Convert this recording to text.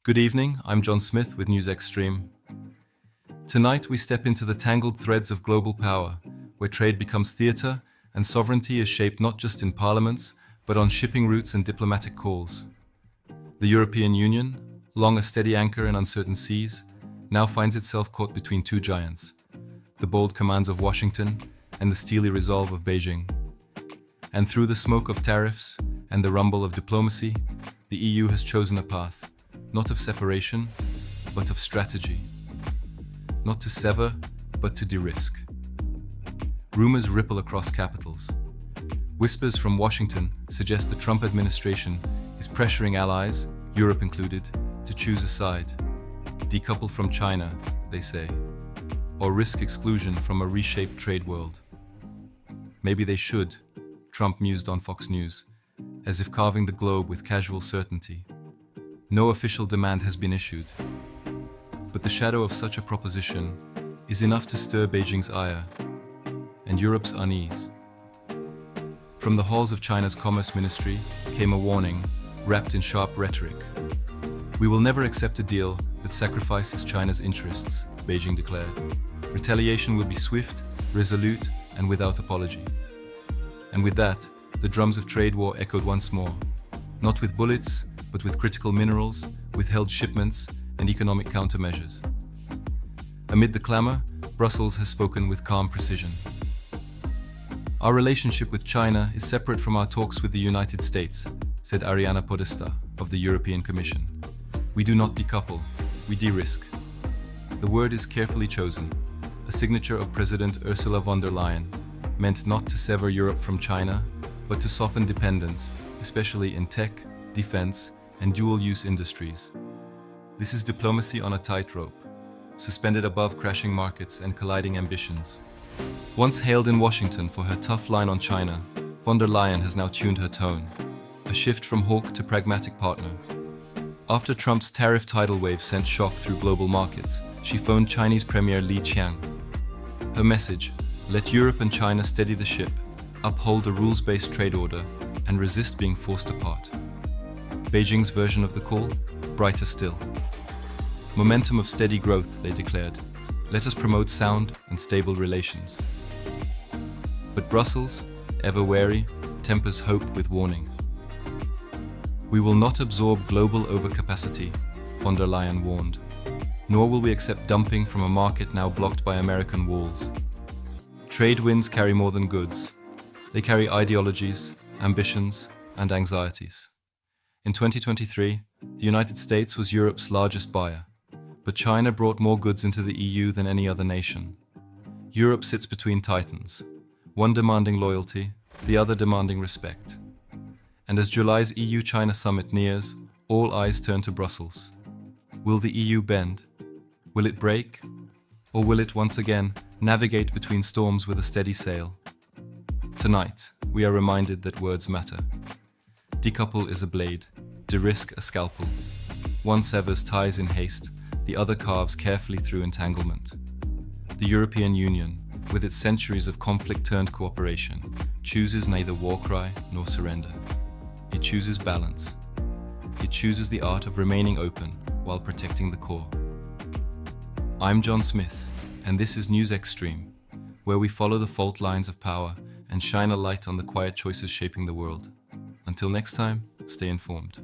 Good evening, I'm John Smith with NewsXstream. Tonight we step into the tangled threads of global power, where trade becomes theatre and sovereignty is shaped not just in parliaments, but on shipping routes and diplomatic calls. The European Union, long a steady anchor in uncertain seas, now finds itself caught between two giants, the bold commands of Washington and the steely resolve of Beijing. And through the smoke of tariffs and the rumble of diplomacy, the EU has chosen a path, not of separation, but of strategy. Not to sever, but to de-risk. Rumors ripple across capitals. Whispers from Washington suggest the Trump administration is pressuring allies, Europe included, to choose a side. Decouple from China, they say, or risk exclusion from a reshaped trade world. Maybe they should, Trump mused on Fox News, as if carving the globe with casual certainty. No official demand has been issued, but the shadow of such a proposition is enough to stir Beijing's ire and Europe's unease. From the halls of China's Commerce Ministry came a warning, wrapped in sharp rhetoric. We will never accept a deal that sacrifices China's interests, Beijing declared. Retaliation will be swift, resolute, and without apology. And with that, the drums of trade war echoed once more, not with bullets, but with critical minerals, withheld shipments, and economic countermeasures. Amid the clamor, Brussels has spoken with calm precision. Our relationship with China is separate from our talks with the United States, said Ariana Podesta of the European Commission. We do not decouple, we de-risk. The word is carefully chosen, a signature of President Ursula von der Leyen, meant not to sever Europe from China, but to soften dependence, especially in tech, defense, and dual-use industries. This is diplomacy on a tightrope, suspended above crashing markets and colliding ambitions. Once hailed in Washington for her tough line on China, von der Leyen has now tuned her tone, a shift from hawk to pragmatic partner. After Trump's tariff tidal wave sent shock through global markets, she phoned Chinese Premier Li Qiang. Her message, let Europe and China steady the ship, uphold a rules-based trade order, and resist being forced apart. Beijing's version of the call, brighter still. Momentum of steady growth, they declared. Let us promote sound and stable relations. But Brussels, ever wary, tempers hope with warning. We will not absorb global overcapacity, von der Leyen warned, nor will we accept dumping from a market now blocked by American walls. Trade winds carry more than goods. They carry ideologies, ambitions, and anxieties. In 2023, the United States was Europe's largest buyer, but China brought more goods into the EU than any other nation. Europe sits between titans, one demanding loyalty, the other demanding respect. And as July's EU-China summit nears, all eyes turn to Brussels. Will the EU bend? Will it break? Or will it once again navigate between storms with a steady sail? Tonight, we are reminded that words matter. Decouple is a blade, de-risk a scalpel. One severs ties in haste, the other carves carefully through entanglement. The European Union, with its centuries of conflict-turned cooperation, chooses neither war cry nor surrender. It chooses balance. It chooses the art of remaining open while protecting the core. I'm John Smith, and this is NewsXstream, where we follow the fault lines of power and shine a light on the quiet choices shaping the world. Until next time, stay informed.